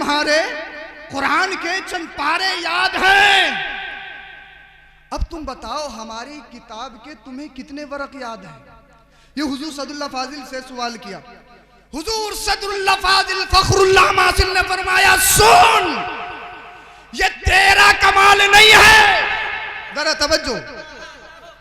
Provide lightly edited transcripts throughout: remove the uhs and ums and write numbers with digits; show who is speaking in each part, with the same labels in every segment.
Speaker 1: तुम्हारे कुरान के चंद पारे याद हैं। अब तुम बताओ हमारी किताब के तुम्हें कितने वरक याद हैं? ये हुजूर सदुल्लाह फाजिल से सवाल किया। हुजूर सदुल्लाह फाजिल फखरुल्लाह मासिल ने फरमाया, सुन, ये तेरा कमाल नहीं है, जरा तवज्जो,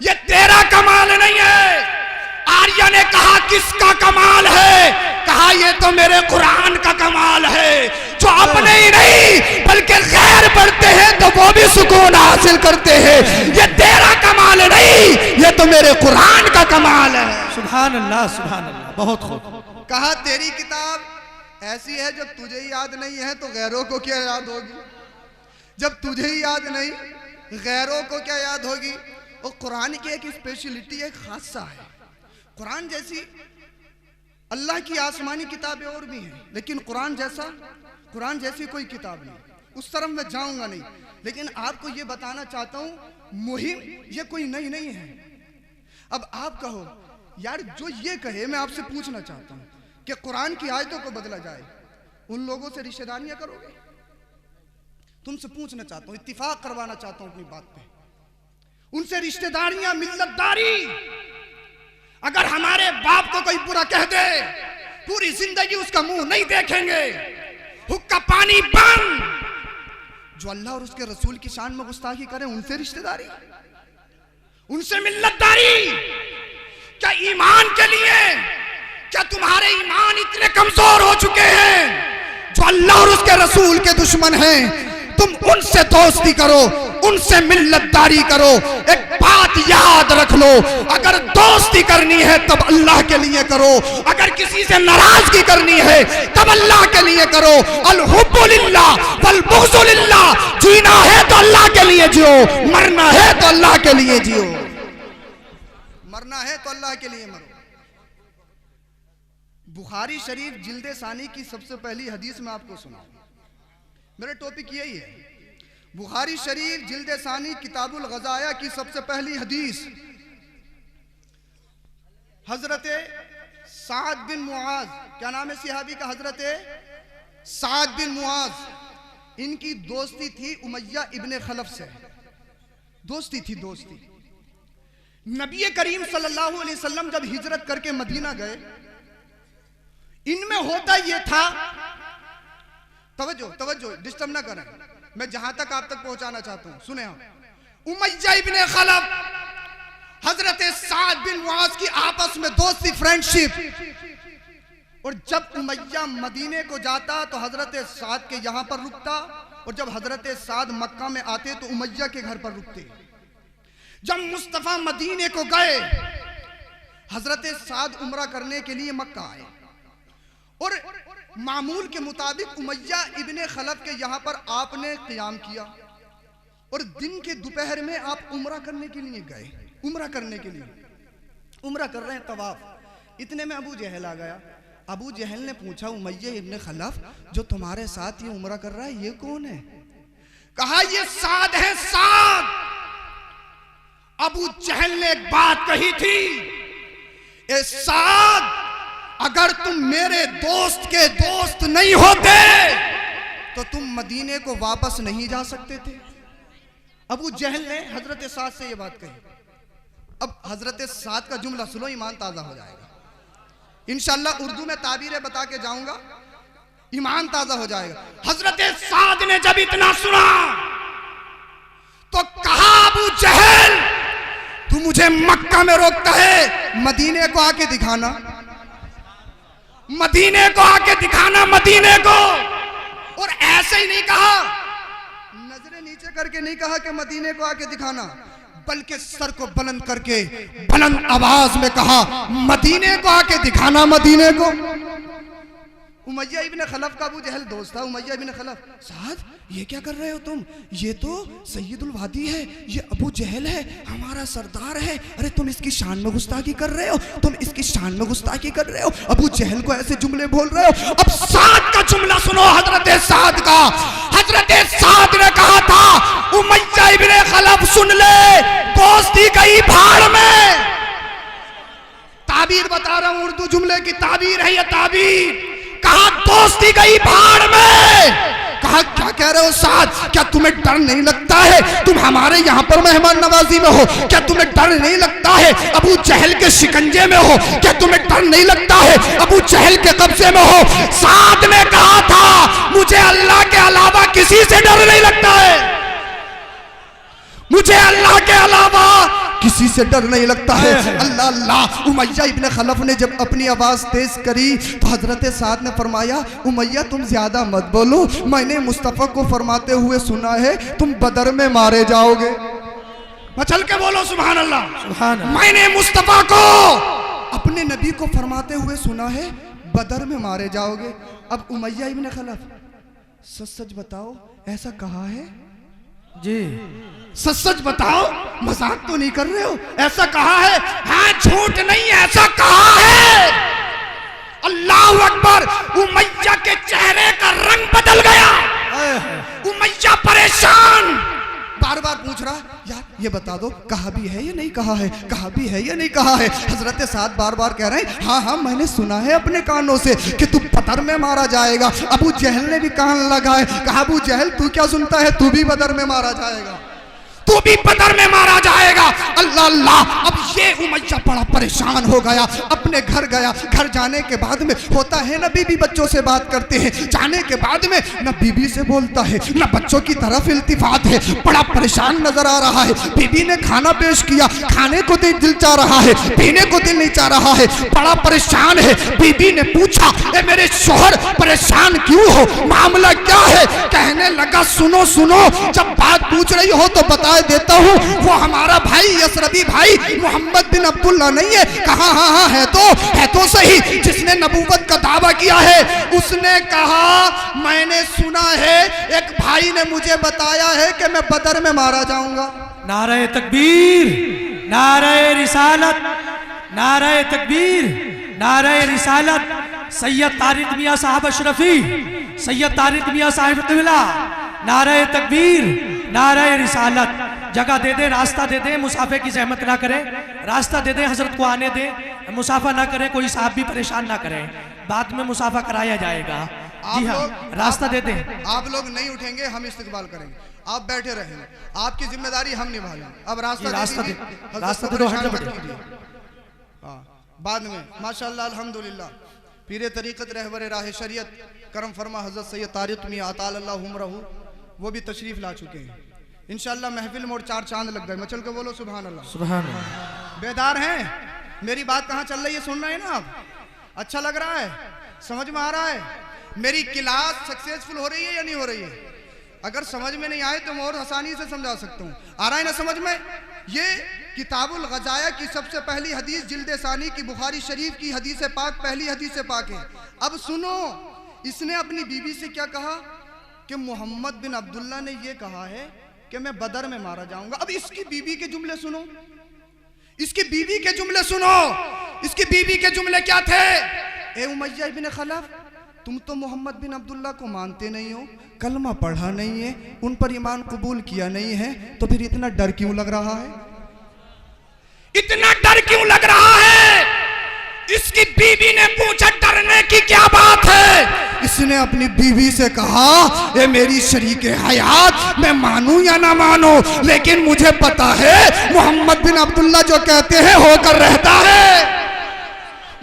Speaker 1: ये तेरा कमाल नहीं है। आर्य ने कहा किसका कमाल है? कहा ये तो मेरे कुरान का कमाल है, जो अपने ही नहीं बल्कि गैर पढ़ते हैं तो वो भी सुकून हासिल करते हैं। ये तेरा कमाल नहीं, ये तो मेरे कुरान का कमाल है।
Speaker 2: सुभान अल्लाह, सुभान अल्लाह, बहुत खूब।
Speaker 1: कहा तेरी किताब ऐसी है, जब तुझे ही याद नहीं है तो गैरों को क्या याद होगी? जब तुझे ही याद नहीं, गैरों को क्या याद होगी? और कुरान की एक स्पेशलिटी, एक खासा है। कुरान जैसी अल्लाह की आसमानी किताबें और भी हैं, लेकिन कुरान जैसी कोई किताब नहीं। उस तरफ मैं जाऊंगा नहीं, लेकिन आपको यह बताना चाहता हूं, मुहिम ये कोई नई नहीं है। अब आप कहो यार, जो ये कहे, मैं आपसे पूछना चाहता हूं कि कुरान की आयतों को बदला जाए, उन लोगों से रिश्तेदारियां करोगे? तुमसे पूछना चाहता हूं, इत्तिफाक करवाना चाहता हूं अपनी बात पे, उनसे रिश्तेदारियां, मिल्लतदारी। अगर हमारे बाप को कोई बुरा कह दे, पूरी जिंदगी उसका मुंह नहीं देखेंगे, हुक्का पानी बंद। जो अल्लाह और उसके रसूल की शान में गुस्ताखी करे, उनसे रिश्तेदारी, उनसे मिल्लतदारी। क्या ईमान के लिए, क्या तुम्हारे ईमान इतने कमजोर हो चुके हैं जो अल्लाह और उसके रसूल के दुश्मन हैं? तुम उनसे दोस्ती करो, उनसे मिल्लतदारी करो। एक बात याद रख लो, अगर दोस्ती करनी है तब अल्लाह के लिए करो, अगर किसी से नाराजगी करनी है तब अल्लाह के लिए करो। अल हुब्बु लिल्लाह वल बुग़्ज़ु लिल्लाह। जीना है तो अल्लाह के लिए जियो, मरना है तो अल्लाह के लिए जियो, मरना है तो अल्लाह के लिए मरो। बुखारी शरीफ जिल्दे सानी की सबसे पहली हदीस में आपको सुनाऊं। मेरा टॉपिक यही है, बुखारी शरीफ जिल्दे सानी किताबुल गज़ाया की सबसे पहली हदीस। हजरत साद बिन मुआज, क्या नाम है सिहाबी का? हजरत साद बिन मुआज। इनकी दोस्ती थी उमय्या इब्ने खलफ से, दोस्ती थी, दोस्ती। नबी करीम सल्लल्लाहु अलैहि वसल्लम जब हिजरत करके मदीना गए, इनमें होता यह था, तवज्जो डिस्टर्ब ना करें, मैं जहां तक आप तक पहुंचाना चाहता हूं सुने आप। उमय्या इब्ने खलफ, हजरत साद बिन मुआज की आपस में दोस्ती, फ्रेंडशिप। और जब उमय्या मदीने को जाता तो हजरत साद के यहां पर रुकता, और जब हजरत साद मक्का में आते तो उमय्या के घर पर रुकते। जब मुस्तफा मदीने को गए, हजरत साद उम्रा करने के लिए मक्का आए, और मामूल के मुताबिक उमय्या इब्ने खलफ के यहाँ पर आपने क़ियाम किया, और दिन के दोपहर में आप उम्रा करने के लिए गए। उम्रा करने के लिए उम्रा कर रहे हैं, तवाफ। इतने में अबू जहल आ गया। अबू जहल ने पूछा, उमय्या इब्ने खलफ, जो तुम्हारे साथ ये उम्रा कर रहा है, ये कौन है? कहा ये साद है, साद। अबू जहल ने एक बात कही थी, ए साद, अगर तुम मेरे दोस्त के दोस्त नहीं होते तो तुम मदीने को वापस नहीं जा सकते थे। अबू जहल ने हजरत साद से यह बात कही। अब हजरत साद का जुमला सुनो, ईमान ताजा हो जाएगा इंशाअल्लाह। उर्दू में ताबीरें बता के जाऊंगा, ईमान ताजा हो जाएगा। हजरत साद ने जब इतना सुना तो कहा, अबू जहल, तू मुझे मक्का में रोकता है, मदीने को आके दिखाना, मदीने को आके दिखाना, मदीने को। और ऐसे ही नहीं कहा, नजरें नीचे करके नहीं कहा कि मदीने को आके दिखाना, बल्कि सर को बुलंद करके बुलंद आवाज में कहा, मदीने को आके दिखाना, मदीने को। उमय्या इब्ने खलफ का अबू जहल दोस्त था। उमय्या इब्ने खलफ, साद ये क्या कर रहे हो तुम? ये तो सैयदुल वादी है, ये अबू जहल है, हमारा सरदार है। अरे तुम इसकी शान में गुस्ताखी कर रहे हो, तुम इसकी शान में गुस्ताखी कर रहे हो, अबू जहल को ऐसे जुमले बोल रहे हो। अब साद का जुमला सुनो, हजरत साद का। हजरत साद ने कहा था, उमय्या इब्ने खलफ सुन ले, दोस्ती गई भाड़ में। ताबीर बता रहा हूं, उर्दू जुमले की ताबीर है ये ताबीर। कहा दोस्ती गई भाड़ में, रहे हो साद, क्या तुम्हें डर नहीं लगता है? तुम हमारे यहाँ पर मेहमान नवाजी में हो, क्या तुम्हें डर नहीं लगता है? अबू जहल के शिकंजे में हो, क्या तुम्हें डर नहीं लगता है? अबू जहल के कब्जे में हो। साद ने कहा था मुझे अल्लाह के अलावा किसी से डर नहीं लगता है, मुझे अल्लाह के अलावा किसी से डर नहीं लगता है। अल्लाह अल्लाह। उमैया इब्न खलफ ने जब अपनी आवाज तेज करी तो हजरत साद ने फरमाया, उमैया तुम ज्यादा मत बोलो, मैंने मुस्तफा को फरमाते हुए सुना है तुम बदर में मारे जाओगे। मचल के बोलो सुभान अल्लाह, सुभान अल्लाह। मैंने मुस्तफा को अपने नबी को फरमाते हुए सुना है बदर में मारे जाओगे। अब उमैया इब्न खलफ सच सच बताओ ऐसा कहा है?
Speaker 2: जी
Speaker 1: सच सच बताओ, मजाक तो नहीं कर रहे हो, ऐसा कहा है? हाँ झूठ नहीं ऐसा कहा है। अल्लाह अकबर। उमैया के चेहरे का रंग बदल गया, उमैया परेशान, बार बार पूछ रहा यार ये बता दो कहा भी है या नहीं कहा है, कहा भी है या नहीं कहा है। हजरत साद बार बार कह रहे हैं हाँ हाँ मैंने सुना है अपने कानों से कि तू बदर में मारा जाएगा। अबू जहल ने भी कान लगाए, कहा अबू जहल तू क्या सुनता है, तू भी बदर में मारा जाएगा, तू भी बदर में मारा जाएगा। अल्लाह अल्लाह। अब ये उमैया बड़ा परेशान हो गया, अपने घर गया। घर जाने के बाद में होता है ना बीबी बच्चों से बात करते हैं, जाने के बाद में न बीबी से बोलता है न बच्चों की तरफ इल्तिफात है, बड़ा परेशान नजर आ रहा है। बीबी ने खाना पेश किया, खाने को दिल चाह रहा है, पीने को दिल नहीं चाह रहा है, बड़ा परेशान है। बीबी ने पूछा ए मेरे शोहर परेशान क्यों हो, मामला क्या है? कहने लगा सुनो सुनो, जब बात पूछ रही हो तो बता देता हूँ, वो हमारा भाई यसरबी भाई मोहम्मद बिन अब्दुल्ला नहीं है। कहा हाँ हाँ है तो सही, जिसने नबूवत का दावा किया है। उसने कहा मैंने सुना है एक भाई ने मुझे बताया है कि मैं बदर में मारा जाऊंगा।
Speaker 2: नारे तकबीर, नारे रिसालत, नारे तकबीर, नारे रिसालत। सैयद तारिक मियाँ साहब अशरफी, सैयद तारिक मियाँ साहब क़िबला, नारे तकबीर, नारे रिसालत। जगह दे दे, रास्ता दे दे, मुसाफे की जहमत ना करे, रास्ता दे दे, हजरत को आने दे, मुसाफा ना करे, कोई साहब भी परेशान ना करे, बाद में मुसाफा कराया जाएगा। जी हाँ रास्ता दे दे।
Speaker 1: आप लोग नहीं उठेंगे हम इस्तकबाल करेंगे, आप बैठे रहेंगे, आपकी जिम्मेदारी हम निभा लेंगे। अब रास्ता दे दो, बाद में माशाअल्लाह अल्हम्दुलिल्लाह पीरे तरीक़त रहबर राह शरीयत करम फरमा हजरत सैयद तारिक मियां अतालल्लाहु उम्रहू वो भी तशरीफ ला चुके हैं। इंशाअल्लाह महफिल मोड़ चार चांद लग गए। मचल के बोलो सुभान अल्लाह, सुभान अल्लाह। बेदार हैं? मेरी बात कहाँ चल रही है, सुन रहे हैं ना आप? अच्छा लग रहा है, समझ में आ रहा है? मेरी क्लास सक्सेसफुल हो रही है या नहीं हो रही है? अगर समझ में नहीं आए तो मैं और आसानी से समझा सकता हूँ। आ रहा है ना समझ में? ये किताबुल गजाया की सबसे पहली हदीस जिल्द सानी की बुखारी शरीफ की हदीस पाक, पहली हदीस पाक है। अब सुनो, इसने अपनी बीवी से क्या कहा कि मोहम्मद बिन अब्दुल्ला ने ये कहा है कि मैं बदर में मारा जाऊंगा। अब इसकी बीवी के जुमले सुनो, इसकी बीवी के जुमले सुनो। इसकी बीवी के जुमले क्या थे? ए उमैया इब्न खलफ, तुम तो मोहम्मद बिन अब्दुल्ला को मानते नहीं हो, कलमा पढ़ा नहीं है, उन पर ईमान कबूल किया नहीं है, तो फिर इतना डर क्यों लग रहा है? इतना डर क्यों लग रहा है? इसकी बीवी ने पूछा डरने की क्या बात है? इसने अपनी बीवी से कहा ये मेरी शरीक हयात, मैं मानूं या ना मानूं, लेकिन मुझे पता है मोहम्मद बिन अब्दुल्ला जो कहते हैं होकर रहता है।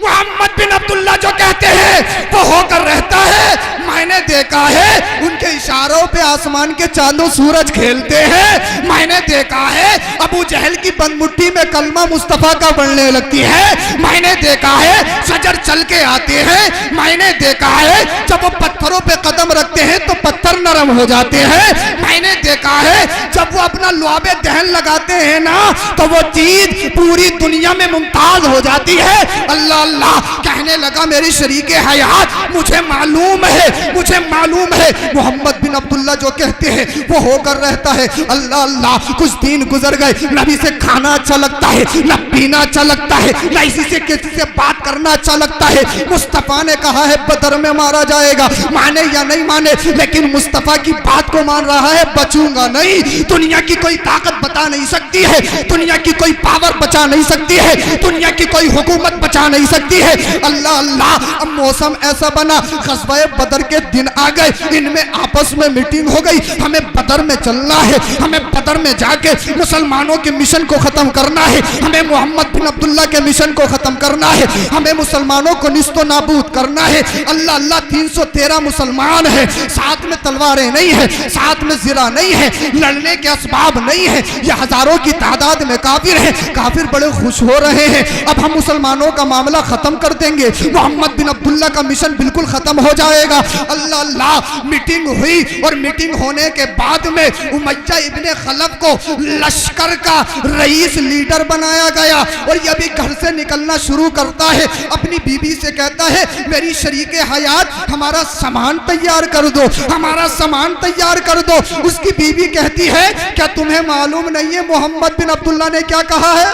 Speaker 1: मोहम्मद बिन अब्दुल्ला जो कहते हैं वो होकर रहता है। मैंने देखा है उनके इशारों पे आसमान के चांदो सूरज खेलते हैं। मैंने देखा है अबू जहल की बंदमुट्ठी में कलमा मुस्तफा का बढ़ने लगती है। मैंने देखा है शजर चल के आते हैं। मैंने देखा है जब वो पत्थरों पे कदम रखते हैं तो पत्थर नरम हो जाते हैं। मैंने देखा है जब वो अपना लुआबे दहन लगाते हैं ना तो वो चीज पूरी दुनिया में मुमताज हो जाती है। अल्लाह अल्लाह कहने लगा मेरी शरीके हयात, मुझे मालूम है, मुझे मालूम है मोहम्मद बिन अब्दुल्ला जो कहते हैं वो होकर रहता है। अल्लाह अल्लाह कुछ दिन गुजर गए, नबी से खाना अच्छा लगता है, न पीना अच्छा लगता है, न इसी से किसी से बात करना अच्छा लगता है। मुस्तफा ने कहा है बदर में मारा जाएगा, माने या नहीं माने, लेकिन मुस्तफा की बात को मान रहा है। बचू बचूंगा नहीं। दुनिया की कोई ताकत बता नहीं सकती है, दुनिया की कोई पावर बचा नहीं सकती है, दुनिया की कोई हुकूमत बचा नहीं सकती है। अल्लाह अल्लाह, अब मौसम ऐसा बना, ग़ज़वा बदर के दिन आ गए, इनमें आपस में मीटिंग हो गई, हमें बदर में चलना है, हमें बदर में जाके मुसलमानों के मिशन को ख़त्म करना है, हमें मोहम्मद बिन अब्दुल्ला के मिशन को ख़त्म करना है, हमें मुसलमानों को निस्तो नाबूद करना है। अल्लाह अल्लाह, 313 मुसलमान है, साथ में तलवारें नहीं है, साथ में ज़िरा नहीं है, लड़ने के असबाब नहीं है, ये हजारों की तादाद में काफिर है। काफिर बड़े खुश हो रहे हैं, अब हम मुसलमानों का मामला खत्म कर देंगे, मोहम्मद बिन अब्दुल्ला का मिशन बिल्कुल खत्म हो जाएगा। अल्लाह अल्लाह, मीटिंग हुई और मीटिंग होने के बाद में उमय्या इब्ने खलफ को लश्कर का रईस लीडर बनाया गया और यह भी घर से निकलना शुरू करता है, अपनी बीबी से कहता है मेरी शरीके हयात हमारा सामान तैयार कर दो, हमारा सामान तैयार कर दो। उसकी बीबी कहती है क्या तुम्हें मालूम नहीं है मोहम्मद बिन अब्दुल्ला ने क्या कहा है?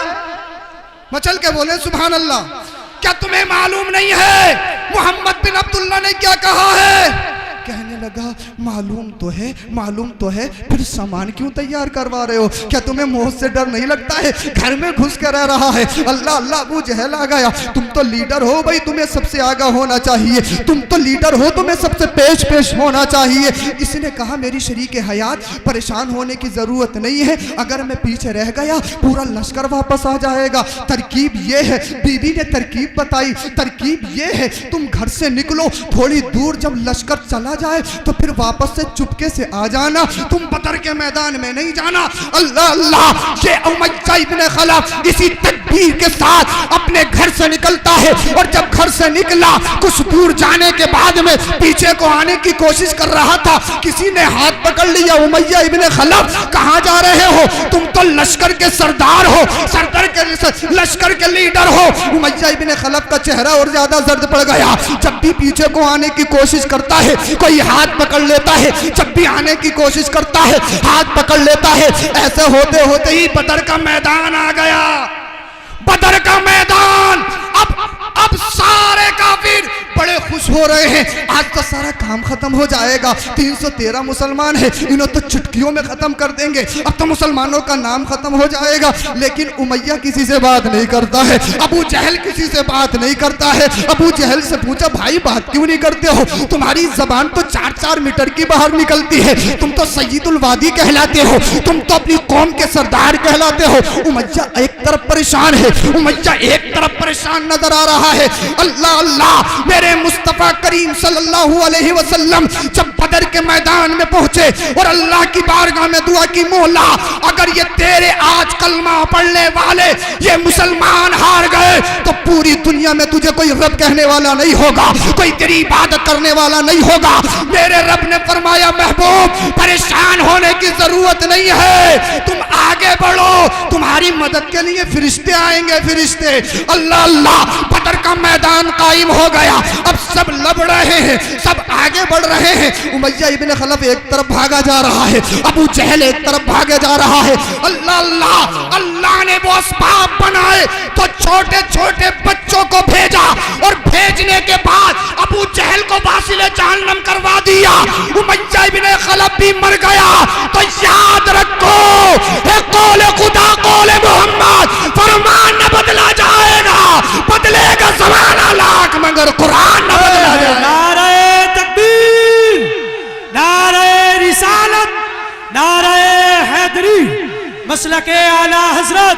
Speaker 1: मचल के बोले सुभान अल्लाह। क्या तुम्हें मालूम नहीं है मोहम्मद बिन अब्दुल्ला ने क्या कहा है? कहने लगा मालूम तो है, मालूम तो है, फिर सामान क्यों तैयार करवा रहे हो? क्या तुम्हें मौत से डर नहीं लगता है? घर में घुस कर रह रहा है। अल्लाह अल्लाह, अबू जहल आ गया, तुम तो लीडर हो भाई, तुम्हें सबसे आगा होना चाहिए, तुम तो लीडर हो, तुम्हें सबसे पेश होना चाहिए। इसने कहा मेरी शरीके हयात परेशान होने की जरूरत नहीं है, अगर मैं पीछे रह गया पूरा लश्कर वापस आ जाएगा। तरकीब ये है, बीबी ने तरकीब बताई, तरकीब ये है तुम घर से निकलो, थोड़ी दूर जब लश्कर चला जाए तो फिर वापस से चुपके से आ जाना, तुम बदर के मैदान में नहीं जाना। अल्लाह अल्लाह, ये उमय्या इब्ने खलफ इसी तदबीर के साथ अपने घर से निकलता है और जब घर से निकला कुछ दूर जाने के बाद में पीछे को आने की कोशिश कर रहा था, किसी ने हाथ पकड़ लिया, उमय्या इब्ने खलफ कहां जा रहे हो? तुम तो लश्कर के सरदार हो, सरदार के लश्कर के लीडर हो। उमय्या इब्ने खलफ का चेहरा और ज्यादा जर्द पड़ गया। जब भी पीछे को आने की कोशिश करता है कोई हाथ पकड़ लेता है, जब भी आने की कोशिश करता है हाथ पकड़ लेता है। ऐसे होते होते ही बदर का मैदान आ गया, बदर का मैदान। अब सारे काफिर बड़े खुश हो रहे हैं, आज तो सारा काम खत्म हो जाएगा। 313 मुसलमान है, इन्हें तो चुटकियों में खत्म कर देंगे, अब तो मुसलमानों का नाम खत्म हो जाएगा। लेकिन उमय्या किसी से बात नहीं करता है, अबू जहल किसी से बात नहीं करता है। अबू जहल से पूछा भाई बात क्यों नहीं करते हो? तुम्हारी जबान तो 4-4 मीटर की बाहर निकलती है, तुम तो सैयदुल वादी कहलाते हो, तुम तो अपनी कौम के सरदार कहलाते हो। उमय्या एक तरफ परेशान है, उमय्या एक तरफ परेशान नजर आ रहा है। अल्लाह अल्लाह, मेरे मुस्तफा करीम सल्लल्लाहु अलैहि वसल्लम जब बदर के मैदान में पहुंचे और अल्लाह की बारगाह में दुआ की, मौला अगर ये तेरे आज कलमा पढ़ने वाले ये मुसलमान हार गए तो पूरी दुनिया में तुझे कोई रब कहने वाला नहीं होगा, कोई तेरी इबादत करने वाला नहीं होगा। मेरे रब ने फरमाया महबूब परेशान होने की जरूरत नहीं है, तुम आगे बढ़ो, तुम्हारी मदद के लिए फरिश्ते आएंगे, फरिश्ते। अल्लाह अल्लाह, बदर का मैदान कायम हो गया। अब सब लड़ रहे हैं, सब आगे बढ़ रहे हैं। उमय्या इब्ने खलफ एक तरफ भागा जा रहा है, अबू जहल एक तरफ भागे जा रहा है। अल्लाह अल्लाह, अल्लाह ने वो असबाब बनाए तो छोटे छोटे बच्चों को भेजा और भेजने के बाद अबू जहल को वासिले जहन्नम करवा दिया। उमय्या इब्ने खलफ भी मर गया। तो याद रखो, कौले खुदा कौले मोहम्मद, फरमान न बदला जाएगा, बदलेगा ज़माना लाख मगर कुरान न बदला जाएगा।
Speaker 2: नारे तकबीर, नारे रिसालत, नारे हैदरी, मसलके आला हजरत,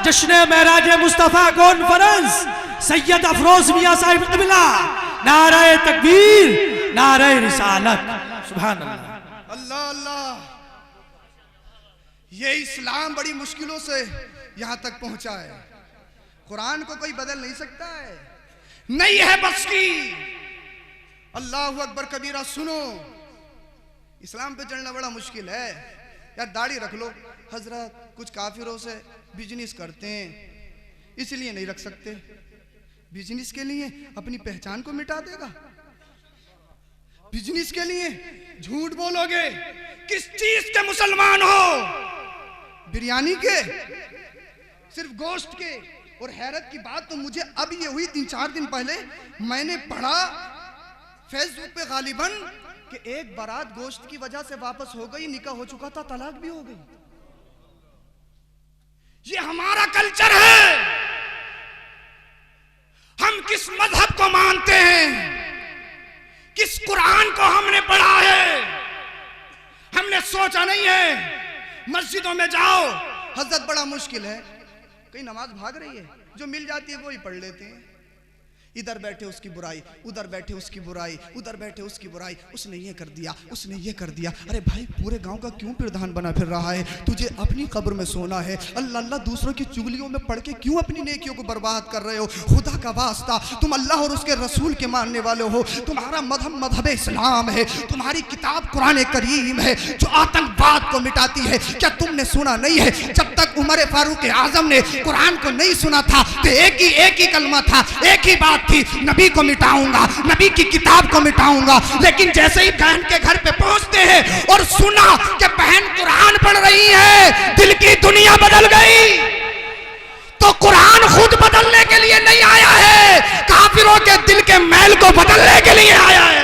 Speaker 2: जश्न मेराज मुस्तफ़ा कॉन्फ्रेंस, सैयद अफरोज मियां साहिब क़िबला, नारे तकबीर, नारे रिसालत। सुभान अल्लाह,
Speaker 1: अल्लाह अल्लाह। ये इस्लाम बड़ी मुश्किलों से यहां तक पहुंचा है, कुरान को कोई बदल नहीं सकता है, नहीं है बस की। अल्लाह अकबर कबीरा। सुनो, इस्लाम पे चलना बड़ा मुश्किल है यार। दाढ़ी रख लो हजरत, कुछ काफिरों से बिजनेस करते हैं इसलिए नहीं रख सकते, बिजनेस के लिए अपनी पहचान को मिटा देगा, बिजनेस के लिए झूठ बोलोगे। किस चीज के मुसलमान हो? बिरयानी के, सिर्फ गोश्त के। और हैरत की बात तो मुझे अब ये हुई, 3-4 दिन पहले मैंने पढ़ा फेसबुक पे गालिबन कि एक बारात गोश्त की वजह से वापस हो गई, निकाह हो चुका था, तलाक भी हो गई। ये हमारा कल्चर है। हम किस मजहब को मानते हैं, किस कुरान को हमने पढ़ा है, हमने सोचा नहीं है। मस्जिदों में जाओ, हजरत बड़ा मुश्किल है, कहीं नमाज भाग रही है, जो मिल जाती है वो ही पढ़ लेते हैं। इधर बैठे उसकी बुराई, उधर बैठे उसकी बुराई, उधर बैठे उसकी बुराई, उसने ये कर दिया, उसने ये कर दिया। अरे भाई, पूरे गांव का क्यों प्रधान बना फिर रहा है? तुझे अपनी कब्र में सोना है। अल्लाह अल्लाह दूसरों की चुगलियों में पढ़ के क्यों अपनी नेकियों को बर्बाद कर रहे हो? खुदा का वास्ता, तुम अल्लाह और उसके रसूल के मानने वाले हो। तुम्हारा मजहब मजहब इस्लाम है, तुम्हारी किताब कुरान करीम है जो आतंकवाद को मिटाती है। क्या तुमने सुना नहीं है? जब तक उमर फारूक आजम ने कुरान को नहीं सुना था तो एक ही कलमा था, एक ही बात थी, नबी को मिटाऊंगा, नबी की किताब को मिटाऊंगा। लेकिन जैसे ही बहन के घर पे पहुंचते हैं और सुना कि बहन कुरान पढ़ रही है, दिल की दुनिया बदल गई। तो कुरान खुद बदलने के लिए नहीं आया है, काफिरों के दिल के मैल को बदलने के लिए आया है।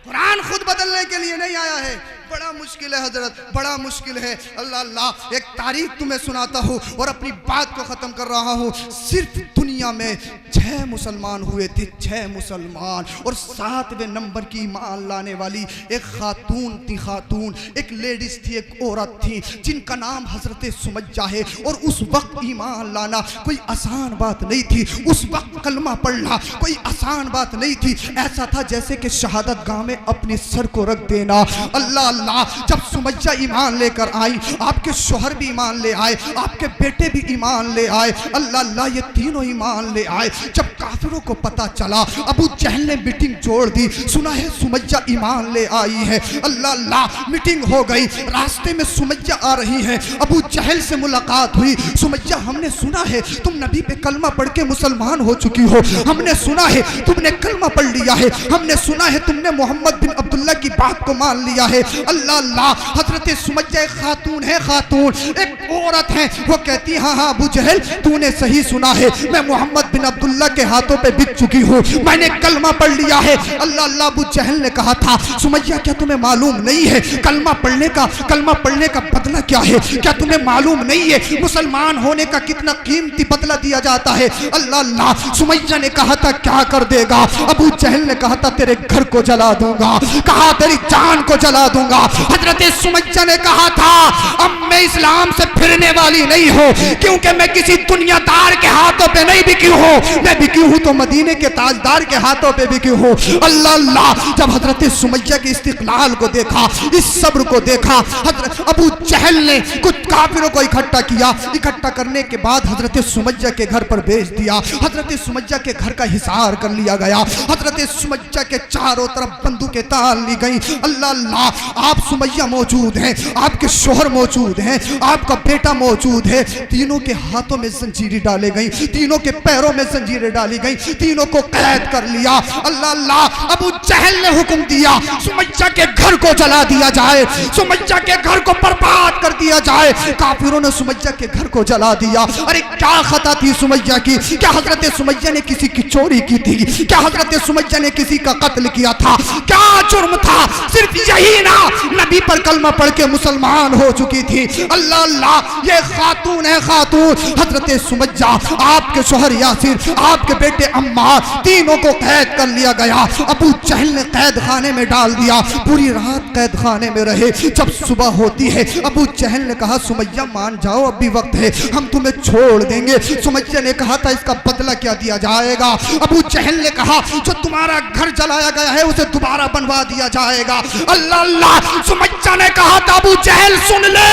Speaker 1: कुरान खुद बदलने के लिए नहीं आया है। बड़ा मुश्किल है हजरत, बड़ा मुश्किल है। अल्लाह अल्लाह, एक तारीख तुम्हें सुनाता हूँ और अपनी बात को ख़त्म कर रहा हूँ। सिर्फ दुनिया में 6 मुसलमान हुए थे, 6 मुसलमान, और 7वें नंबर की ईमान लाने वाली एक खातून थी। खातून एक लेडीज थी, एक औरत थी जिनका नाम हजरत सुमैया है। और उस वक्त ईमान लाना कोई आसान बात नहीं थी, उस वक्त कलमा पढ़ना कोई आसान बात नहीं थी। ऐसा था जैसे कि शहादत गाह में अपने सर को रख देना। अल्लाह अल्लाह, जब सुमैया ईमान लेकर आई, आपके शोहर भी ईमान ले आए, आपके बेटे भी ईमान ले आए। अल्लाह अल्लाह, ये तीनों ईमान ले आए। जब काफिरों को पता चला, अबू जहल ने मीटिंग जोड़ दी। सुना है सुमैया ईमान ले आई है। अल्लाह अल्लाह, मीटिंग हो गई। रास्ते में सुमैया आ रही है, अबू जहल से मुलाकात हुई। सुमैया, हमने सुना है तुम नबी पे कलमा पढ़ के मुसलमान हो चुकी हो, हमने सुना है तुमने कलमा पढ़ लिया है, हमने सुना है तुमने मोहम्मद बिन अब्दुल्ला की बात को मान लिया है। अल्लाह अल्लाह, हजरत सुमैया एक खातून है, खातून एक औरत है। वो कहती, हाँ हाँ अबू जहल, तूने सही सुना है, मैं मोहम्मद बिन अब्दुल्ला के हाथों पे बिक चुकी हूँ, मैंने कलमा पढ़ लिया है। अल्लाह अल्लाह, अबू जहल ने कहा था, सुमैया क्या तुम्हें मालूम नहीं है कलमा पढ़ने का बदला क्या है? क्या तुम्हें मालूम नहीं है मुसलमान होने का कितना कीमती बदला दिया जाता है? अल्लाह अल्लाह, सुमैया ने कहा था क्या कर देगा? अबू जहल ने कहा था तेरे घर को जला दूंगा, कहा तेरी जान को जला दूंगा। हजरत सुमैया ने कहा था, अब मैं इस्लाम से फिरने वाली नहीं हूँ, क्योंकि मैं किसी दुनियादार के हाथों पे नहीं बिकी हूँ, मैं बिकी हूँ तो मदीने के ताजदार के हाथों पे बिकी हूँ। अल्लाह अल्लाह, जब हजरत सुमैया के इस्तिक़लाल को देखा, इस सब्र को देखा, हजरत अबू जहल ने कुछ काफिरों को इकट्ठा किया। इकट्ठा करने के बाद हजरत सुमैया के घर पर भेज दिया। हजरत सुमैया के घर का हिसार कर लिया गया। हजरत सुमैया के चारों तरफ बंदूकें तान ली गई। अल्लाह अल्लाह, आप सुमैया मौजूद हैं, आपके शोहर मौजूद हैं, आपका बेटा मौजूद है। तीनों के हाथों में जंजीरें डाली गई, तीनों के पैरों में जंजीरें डाली गई, तीनों को कैद कर लिया। अल्लाह अल्लाह, अबू जहल ने हुक्म दिया सुमैया के घर को जला दिया जाए, सुमैया के घर को बर्बाद कर दिया जाए। काफिरों ने सुमैया के घर को जला दिया। अरे क्या खता थी सुमैया की? क्या हजरत सुमैया ने किसी की चोरी की थी? क्या हजरत सुमैया ने किसी का कत्ल किया था? क्या जुर्म था? सिर्फ यही ना, नबी पर कलमा पढ़ के मुसलमान हो चुकी थी। अल्लाह अल्लाह, ये खातून है, खातून हजरत सुमैया, आपके शोहर यासिर, आपके बेटे अम्मार, तीनों को कैद कर लिया गया। अबू जहल ने कैद खाने में डाल दिया। पूरी रात कैद खाने में रहे। जब सुबह होती है, अबू जहल ने कहा सुमैया मान जाओ, अब भी वक्त है, हम तुम्हें छोड़ देंगे। सुमैया ने कहा था इसका बदला क्या दिया जाएगा? अबू जहल ने कहा जो तुम्हारा घर जलाया गया है उसे दोबारा बनवा दिया जाएगा। अल्लाह अल्लाह, सुमैया ने कहा था अबू जहल सुन ले,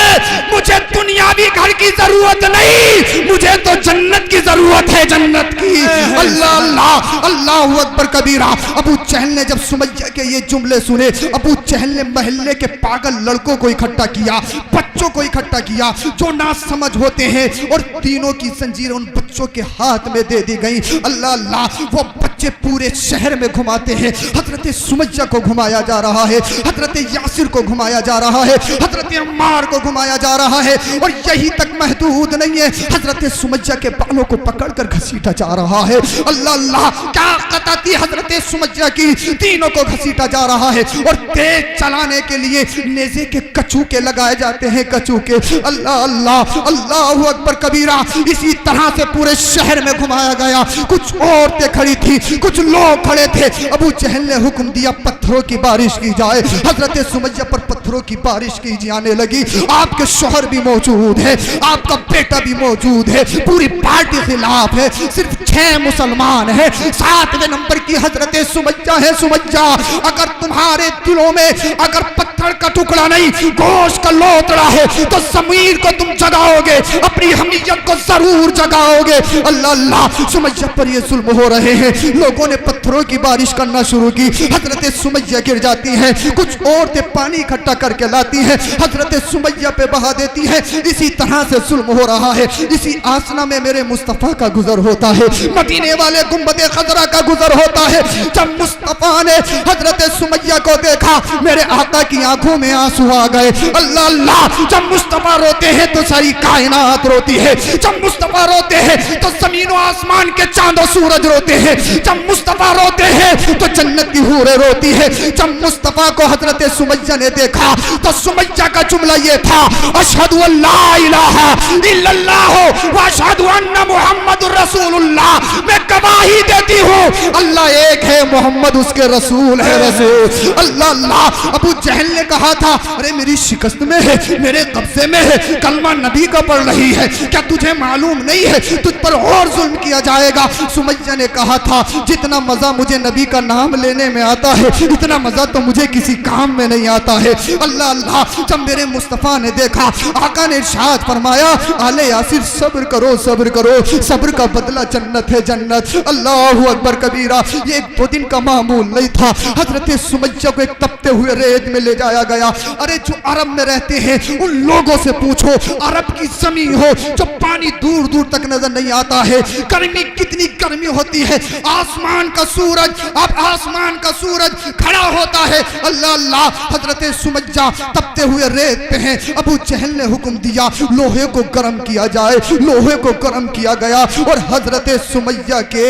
Speaker 1: मुझे दुनियावी घर की जरूरत नहीं, मुझे तो जन्नत की जरूरत है, जन्नत की। अल्लाह अल्लाह, अल्लाहु अकबर कबीरा। अबू जहल ने जब सुमैया के ये जुमले सुने, अबू जहल ने महल्ले के पागल लड़कों को इकट्ठा किया, बच्चों को इकट्ठा किया जो ना समझ होते हैं, और तीनों की जंजीरें उन बच्चों के हाथ में दे दी गई। अल्लाह अल्लाह, वो बच्चे पूरे शहर में घुमाते हैं। हजरत सुमैया को घुमाया जा रहा है, हजरत यासिर को घुमाया जा रहा है, हजरत अम्मार को घुमाया जा रहा है। और यही तक महदूद नहीं है, हजरत सुमैया के बालों को पकड़कर घसीटा जा रहा है। अल्लाह अल्लाह, क्या कता थी हजरत सुमैया की, तीनों को घसीटा जा रहा है। और तेज चलाने के लिए नेज़े के कचूके लगाए जाते हैं, कचूके। अल्लाह अल्लाह, अल्लाहु अकबर कबीरा। इसी तरह से पूरे शहर में घुमाया गया। कुछ औरतें खड़ी थी, कुछ लोग खड़े थे। अबू जहल ने हुक्म दिया पत्थरों की बारिश की जाए। हजरत सुमैया पर पत्थरों की बारिश की जाने लगी। आपके शौहर भी मौजूद है, आपका बेटा भी मौजूद है, पूरी पार्टी खिलाफ है, सिर्फ 6 मुसलमान है। 7वें नंबर की हजरत सुमैया है। सुमैया, अगर तुम्हारे दिलों में अगर पत्थर का टुकड़ा नहीं, गोश्त का लोतड़ा है, तो जमीन को तुम जगाओगे, अपनी हमीयत को जरूर जगाओगे। अल्लाह अल्लाह, सुमैया पर ये जुल्म हो रहे हैं। लोगों ने पत्थरों की बारिश करना शुरू की। हजरत सुमैया गिर जाती हैं। कुछ औरतें पानी इकट्ठा करके लाती हैं, हजरत सुमैया पे बहा देती हैं। इसी तरह से जुल्म हो रहा है। इसी आसना में मेरे मुस्तफा का गुजर होता है, मदीने वाले गुंबदे खजरा का गुजर होता है। जब मुस्तफा ने हजरत सुमैया को देखा, मेरे आका की आंखों में आंसू आ गए। अल्लाह अल्लाह, जब मुस्तफा रोते हैं तो सारी कायनात रोती है। जब मुस्तफा रोते हैं तो जमीन और आसमान के चांद और सूरज रोते हैं। जब मुस्तफा रोते हैं तो जन्नत की हूरें रोती है। जब मुस्तफा को हजरत सुमैया ने देखा तो सुमैया का जुमला ये था, अशहदु अल्ला इलाहा इल्लल्लाह व अशहदु अन्ना मुहम्मदुर रसूलुल्लाह। मैं गवाही देती हूँ अल्लाह एक है, मोहम्मद उसके रसूल है, रसूल। अल्लाह अल्लाह, अबू जहल ने कहा था, अरे मेरी शिकस्त में है, मेरे कब्जे में है, कलमा नबी का पढ़ रही है, क्या तुझे मालूम नहीं है तुझ पर और जुल्म किया जाएगा। सुमैया ने कहा था, जितना मजा मुझे नबी का नाम लेने में आता है, इतना मजा तो मुझे किसी काम में नहीं आता है। अल्लाह अल्लाह, जब मेरे मुस्तफा ने देखा, आका ने इरशाद फरमाया, आले यासिर सब्र करो, सब्र करो, सब्र का बदला जन्नत है, जन्नत। अल्लाहु अकबर कबीरा। ये 2 दिन का मामूल नहीं था। हजरत सुमैया को एक तपते हुए रेत में ले जाया गया। अरे जो अरब में रहते हैं उन लोगों से पूछो, अरब की जमीन हो जो पानी दूर दूर तक नजर नहीं आता है, गर्मी कितनी गर्मी होती है, आसमान का सूरज, अब आसमान का सूरज खड़ा होता है। अल्लाह अल्लाह, हजरत सुमैया तपते हुए रेत पे हैं। अबू जहल ने हुक्म दिया लोहे को गर्म किया जाए। लोहे को गर्म किया गया और हजरत सुमैया के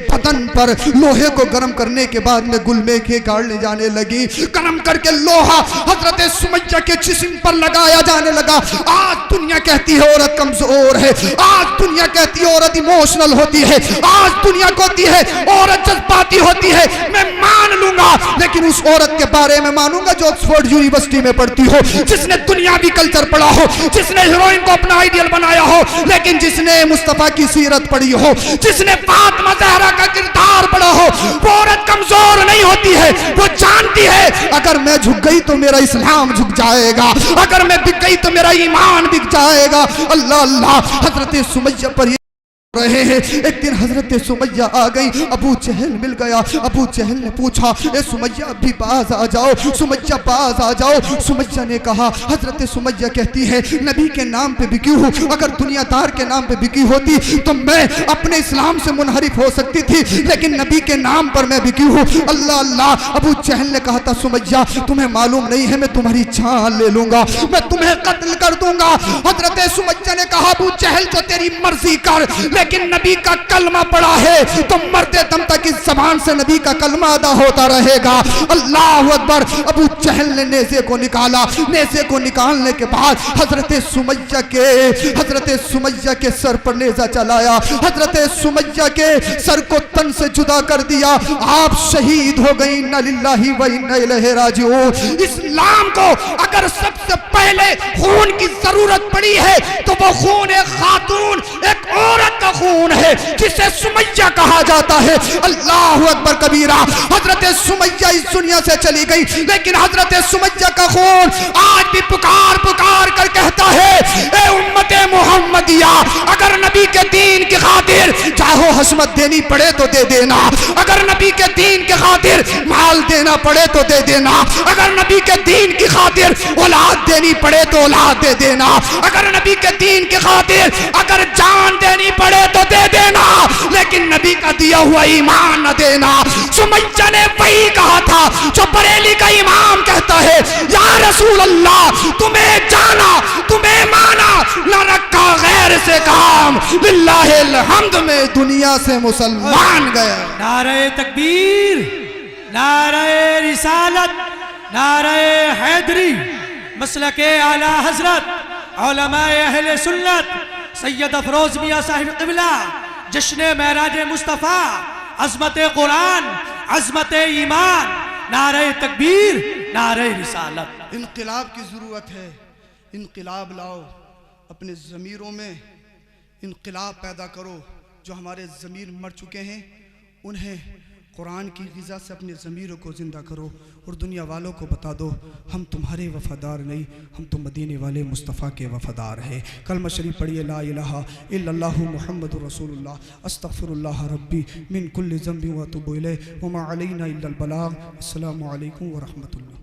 Speaker 1: बदन पर लोहे को गर्म करने के बाद में गुलमे के गाड़ने जाने लगी। गर्म करके लोहा हजरत सुमैया के जिस्म पर लगाया जाने लगा। आज दुनिया कहती है औरत कमजोर है, आज दुनिया कहती है औरत इमोशनल होती है, आज दुनिया कहती है औरत जज्बाती होती है। मैं मान लूंगा, लेकिन उस औरत के बारे में मानूंगा जो ऑक्सफोर्ड यूनिवर्सिटी में पढ़ती हो, जिसने दुनियावी कल्चर पढ़ा हो, जिसने हीरोइन को अपना आइडियल बनाया हो, लेकिन जिसने मुस्तफा की सीरत पढ़ी हो, जिसने फातिमा ज़हरा का किरदार पढ़ा हो। वो औरत कमजोर नहीं होती है, वो जानती है अगर मैं झुक गई तो मेरा इस्लाम झुक जाएगा, अगर मैं बिक गई तो मेरा ईमान बिक जाएगा। अल्लाह अल्लाह, हजरत सुमैया पर रहे हैं। एक दिन हजरत सुमैया आ गई, अबू जहल मिल गया। अबू जहल ने पूछा, ए सुमैया अभी बाज आ जाओ, सुमैया बाज आ जाओ। सुमैया ने कहा, हजरत सुमैया कहती है नबी के नाम पे बिकी हूँ, अगर दुनियादार के नाम पे बिकी होती तो मैं अपने इस्लाम से मुनहरिफ हो सकती थी, लेकिन नबी के नाम पर मैं बिकी हूँ। अल्लाह अल्लाह, अबू जहल ने कहा था, सुमैया तुम्हें मालूम नहीं है, मैं तुम्हारी जान ले लूंगा, मैं तुम्हें कत्ल कर दूंगा। हजरत सुमैया ने कहा, अबू जहल तो तेरी मर्जी कर, लेकिन नबी का कलमा पड़ा है तो मरते दम तक इस जबान से नबी का कलमा अदा होता रहेगा। अल्लाह अकबर। अबू जहल ने नेज़े को निकाला। नेज़े को निकालने के बाद हजरत सुमैया के सर पर नेज़ा चलाया। हजरत सुमैया के सर को तन से जुदा कर दिया। आप शहीद हो गई। इन्ना लिल्लाहि व इन्ना इलैहि राजिऊन। इस्लाम को अगर सबसे पहले खून की जरूरत पड़ी है तो वो खून एक खातून, एक औरत का खून है, जिसे सुमैया कहा जाता है। अल्लाह अकबर कबीरा। हजरत सुमैया इस दुनिया से चली गई, लेकिन हजरत सुमैया का खून आज भी पुकार पुकार कर कहता है, ए उम्मते मोहम्मद दिया। अगर नबी के दीन की खातिर चाहो हस्मत देनी पड़े तो दे देना, अगर नबी के दीन की खातिर माल देना पड़े तो दे देना, अगर नबी के दीन की खातिर औलाद देनी पड़े तो औलाद दे देना, अगर नबी के दीन की खातिर अगर जान देनी पड़े तो दे देना, लेकिन नबी का दिया हुआ ईमान न देना। सुमैया ने वही कहा था जो बरेली का इमाम कहता है, या रसूल अल्लाह तुम्हें जाना तुम्हें माना न रखा गैर से काम, बिल्लाहिल हम्द में दुनिया से मुसलमान गया।
Speaker 2: नारे तकबीर, नारे रिसालत, नारे हैदरी, मसलके आला हजरत उलमाए अहले सुन्नत सैयद अफरोज मियां साहिब क़िबला, जश्न महराज मुस्तफ़ा, अज़मत कुरान, अज़मत ईमान, नारे तकबीर, नारे रिसालत।
Speaker 1: इनक़िलाब की ज़रूरत है, इनक़िलाब लाओ अपने ज़मीरों में, इनक़िलाब पैदा करो। जो हमारे ज़मीर मर चुके हैं उन्हें कुरान की ग़िज़ा से अपने ज़मीरों को ज़िंदा करो और दुनिया वालों को बता दो हम तुम्हारे वफ़ादार नहीं, हम तो मदीने वाले मुस्तफ़ा के वफ़ादार हैं। कलमा शरीफ पढ़िए, ला इलाहा इल्लल्लाहु मुहम्मदुर रसूलुल्लाह, अस्तग़फिरुल्लाह रब्बी मिन कुल्लि ज़ंबि व अतूबु इलैहि व मा अलैना इल्लल बलाग। अस्सलामु अलैकुम व रहमतुल्लाह।